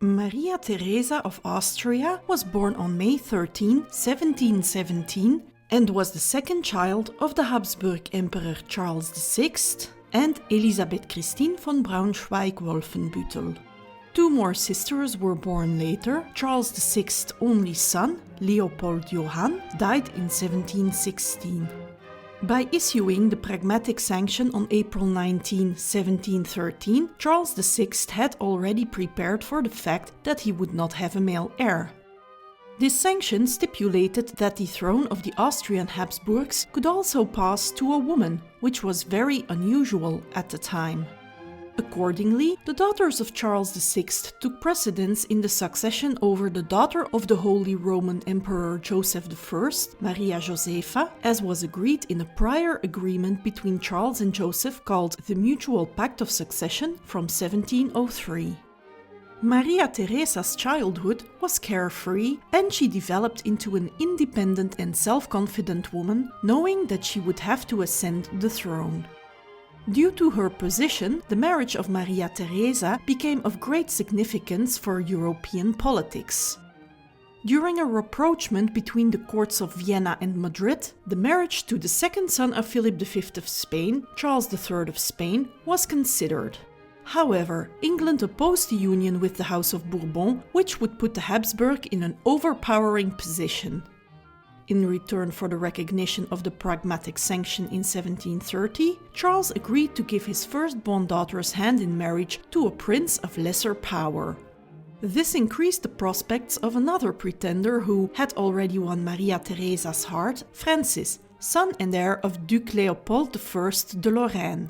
Maria Theresa of Austria was born on May 13, 1717, and was the second child of the Habsburg Emperor Charles VI and Elisabeth Christine von Braunschweig-Wolfenbüttel. Two more sisters were born later. Charles VI's only son, Leopold Johanna, died in 1716. By issuing the Pragmatic Sanction on April 19, 1713, Charles VI had already prepared for the fact that he would not have a male heir. This sanction stipulated that the throne of the Austrian Habsburgs could also pass to a woman, which was very unusual at the time. Accordingly, the daughters of Charles VI took precedence in the succession over the daughter of the Holy Roman Emperor Joseph I, Maria Josepha, as was agreed in a prior agreement between Charles and Joseph called the Mutual Pact of Succession from 1703. Maria Theresa's childhood was carefree, and she developed into an independent and self-confident woman, knowing that she would have to ascend the throne. Due to her position, the marriage of Maria Theresa became of great significance for European politics. During a rapprochement between the courts of Vienna and Madrid, the marriage to the second son of Philippe V of Spain, Charles III of Spain, was considered. However, England opposed the union with the House of Bourbon, which would put the Habsburg in an overpowering position. In return for the recognition of the Pragmatic Sanction in 1730, Charles agreed to give his firstborn daughter's hand in marriage to a prince of lesser power. This increased the prospects of another pretender who had already won Maria Theresa's heart, Francis, son and heir of Duc Leopold I de Lorraine.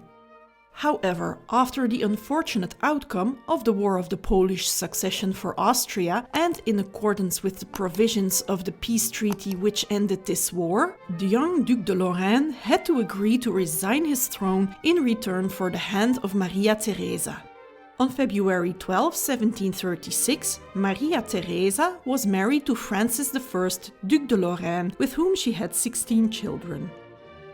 However, after the unfortunate outcome of the War of the Polish Succession for Austria, and in accordance with the provisions of the peace treaty which ended this war, the young Duc de Lorraine had to agree to resign his throne in return for the hand of Maria Theresa. On February 12, 1736, Maria Theresa was married to Francis I, Duc de Lorraine, with whom she had 16 children.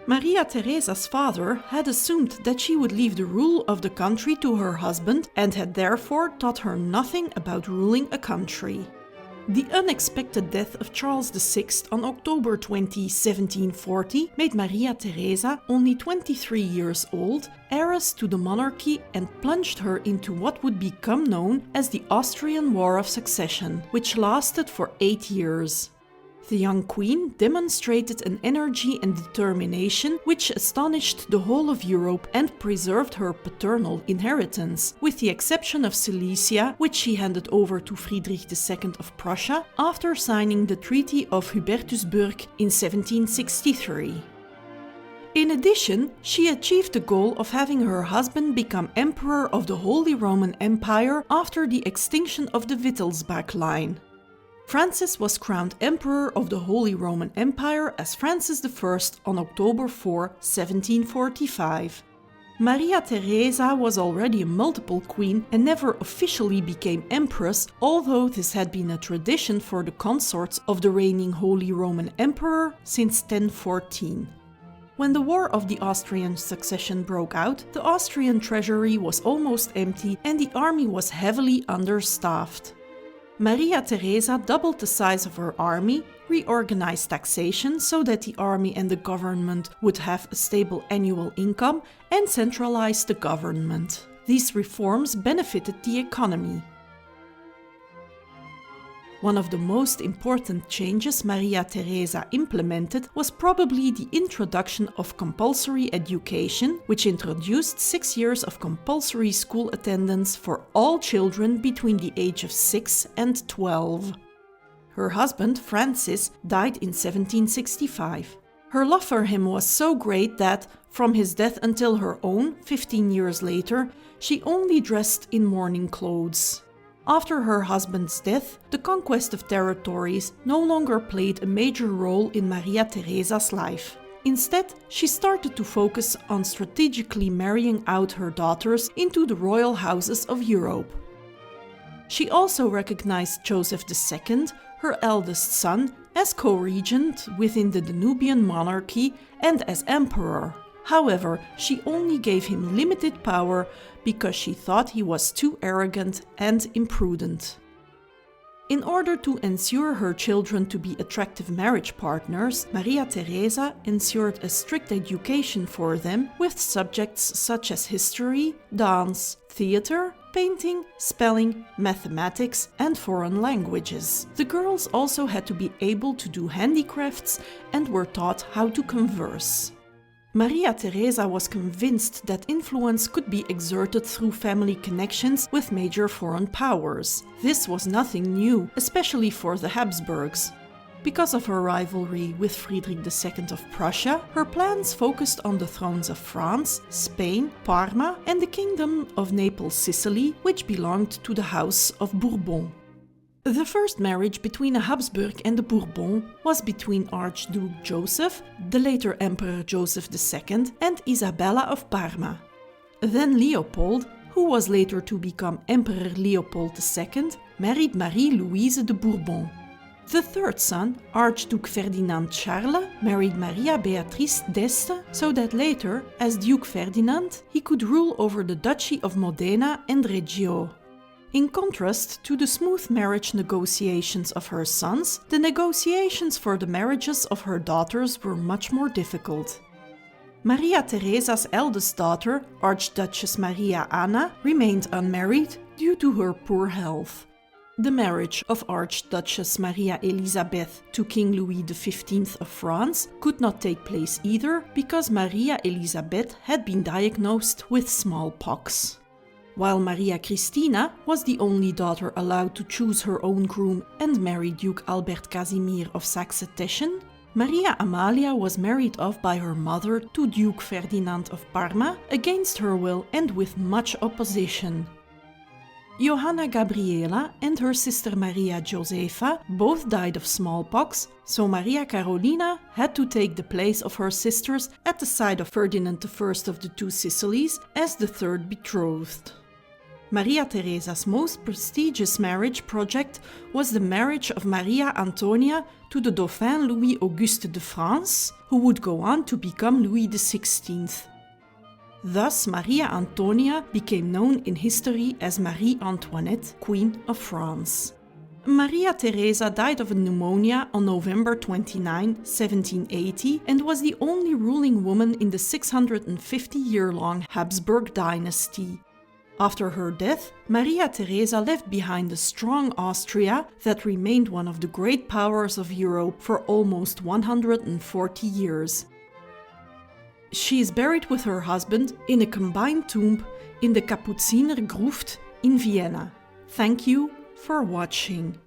Maria Theresa's father had assumed that she would leave the rule of the country to her husband and had therefore taught her nothing about ruling a country. The unexpected death of Charles VI on October 20, 1740 made Maria Theresa, only 23 years old, heiress to the monarchy and plunged her into what would become known as the Austrian War of Succession, which lasted for 8 years. The young queen demonstrated an energy and determination which astonished the whole of Europe and preserved her paternal inheritance, with the exception of Silesia, which she handed over to Friedrich II of Prussia after signing the Treaty of Hubertusburg in 1763. In addition, she achieved the goal of having her husband become Emperor of the Holy Roman Empire after the extinction of the Wittelsbach line. Francis was crowned Emperor of the Holy Roman Empire as Francis I on October 4, 1745. Maria Theresa was already a multiple queen and never officially became Empress, although this had been a tradition for the consorts of the reigning Holy Roman Emperor since 1014. When the War of the Austrian Succession broke out, the Austrian treasury was almost empty and the army was heavily understaffed. Maria Theresa doubled the size of her army, reorganized taxation so that the army and the government would have a stable annual income, and centralized the government. These reforms benefited the economy. One of the most important changes Maria Theresa implemented was probably the introduction of compulsory education, which introduced 6 years of compulsory school attendance for all children between the age of 6 and 12. Her husband, Francis, died in 1765. Her love for him was so great that, from his death until her own, 15 years later, she only dressed in mourning clothes. After her husband's death, the conquest of territories no longer played a major role in Maria Theresa's life. Instead, she started to focus on strategically marrying out her daughters into the royal houses of Europe. She also recognized Joseph II, her eldest son, as co-regent within the Danubian monarchy and as emperor. However, she only gave him limited power because she thought he was too arrogant and imprudent. In order to ensure her children to be attractive marriage partners, Maria Theresa ensured a strict education for them with subjects such as history, dance, theater, painting, spelling, mathematics, and foreign languages. The girls also had to be able to do handicrafts and were taught how to converse. Maria Theresa was convinced that influence could be exerted through family connections with major foreign powers. This was nothing new, especially for the Habsburgs. Because of her rivalry with Friedrich II of Prussia, her plans focused on the thrones of France, Spain, Parma, and the Kingdom of Naples-Sicily, which belonged to the House of Bourbon. The first marriage between a Habsburg and a Bourbon was between Archduke Joseph, the later Emperor Joseph II, and Isabella of Parma. Then Leopold, who was later to become Emperor Leopold II, married Marie-Louise de Bourbon. The third son, Archduke Ferdinand Charles, married Maria Beatrice d'Este, so that later, as Duke Ferdinand, he could rule over the Duchy of Modena and Reggio. In contrast to the smooth marriage negotiations of her sons, the negotiations for the marriages of her daughters were much more difficult. Maria Theresa's eldest daughter, Archduchess Maria Anna, remained unmarried due to her poor health. The marriage of Archduchess Maria Elisabeth to King Louis XV of France could not take place either because Maria Elisabeth had been diagnosed with smallpox. While Maria Christina was the only daughter allowed to choose her own groom and marry Duke Albert Casimir of Saxe-Teschen, Maria Amalia was married off by her mother to Duke Ferdinand of Parma against her will and with much opposition. Johanna Gabriela and her sister Maria Josepha both died of smallpox, so Maria Carolina had to take the place of her sisters at the side of Ferdinand I of the Two Sicilies as the third betrothed. Maria Theresa's most prestigious marriage project was the marriage of Maria Antonia to the Dauphin Louis Auguste de France, who would go on to become Louis XVI. Thus, Maria Antonia became known in history as Marie Antoinette, Queen of France. Maria Theresa died of a pneumonia on November 29, 1780, and was the only ruling woman in the 650-year-long Habsburg dynasty. After her death, Maria Theresa left behind a strong Austria that remained one of the great powers of Europe for almost 140 years. She is buried with her husband in a combined tomb in the Kapuziner Gruft in Vienna. Thank you for watching.